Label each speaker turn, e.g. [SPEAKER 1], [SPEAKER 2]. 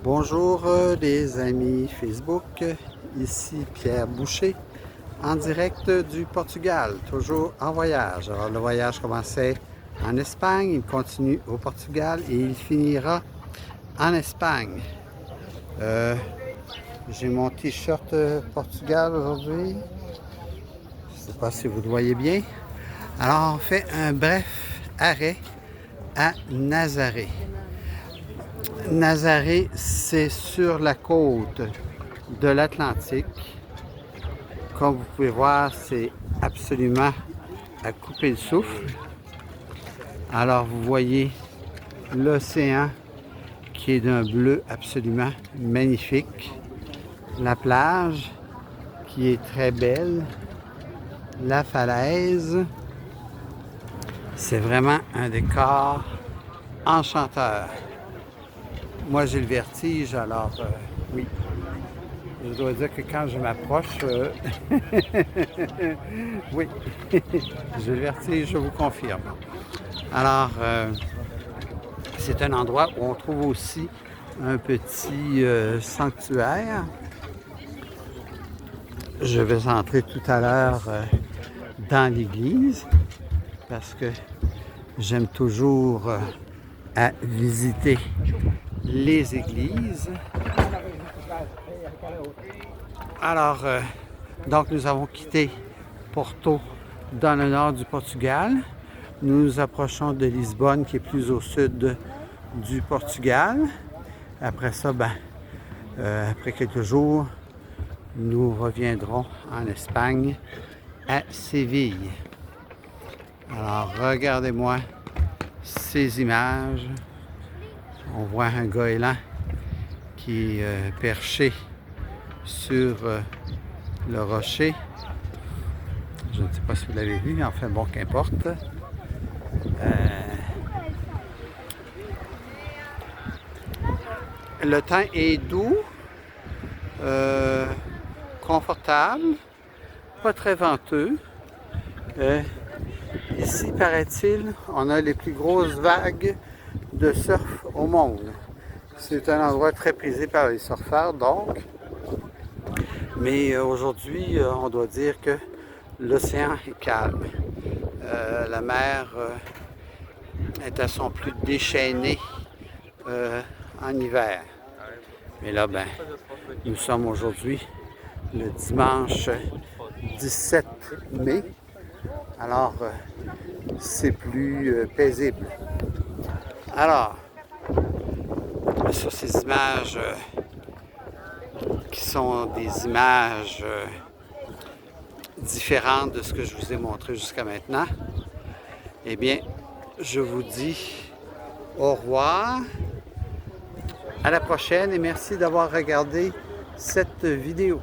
[SPEAKER 1] Bonjour les amis Facebook, ici Pierre Boucher en direct du Portugal, toujours en voyage. Alors le voyage commençait en Espagne, il continue au Portugal et il finira en Espagne. J'ai mon t-shirt Portugal aujourd'hui, je ne sais pas si vous le voyez bien. Alors on fait un bref arrêt à Nazaré. Nazaré, c'est sur la côte de l'Atlantique. Comme vous pouvez voir, c'est absolument à couper le souffle. Alors vous voyez l'océan qui est d'un bleu absolument magnifique. La plage qui est très belle. La falaise. C'est vraiment un décor enchanteur. Moi, j'ai le vertige, alors oui. Je dois dire que quand je m'approche, oui, j'ai le vertige, je vous confirme. Alors, c'est un endroit où on trouve aussi un petit sanctuaire. Je vais entrer tout à l'heure dans l'église parce que j'aime toujours à visiter les églises. Alors, donc nous avons quitté Porto dans le nord du Portugal. Nous nous approchons de Lisbonne qui est plus au sud du Portugal. Après ça, après quelques jours, nous reviendrons en Espagne à Séville. Alors, regardez-moi ces images. On voit un goéland qui est perché sur le rocher. Je ne sais pas si vous l'avez vu, enfin bon, qu'importe. Le temps est doux, confortable, pas très venteux. Ici, paraît-il, on a les plus grosses vagues de surf au monde. C'est un endroit très prisé par les surfeurs, donc. Mais aujourd'hui, on doit dire que l'océan est calme. La mer est à son plus déchaîné en hiver. Mais là, nous sommes aujourd'hui le dimanche 17 mai. Alors, c'est plus paisible. Alors, sur ces images qui sont des images différentes de ce que je vous ai montré jusqu'à maintenant, eh bien, je vous dis au revoir, à la prochaine et merci d'avoir regardé cette vidéo.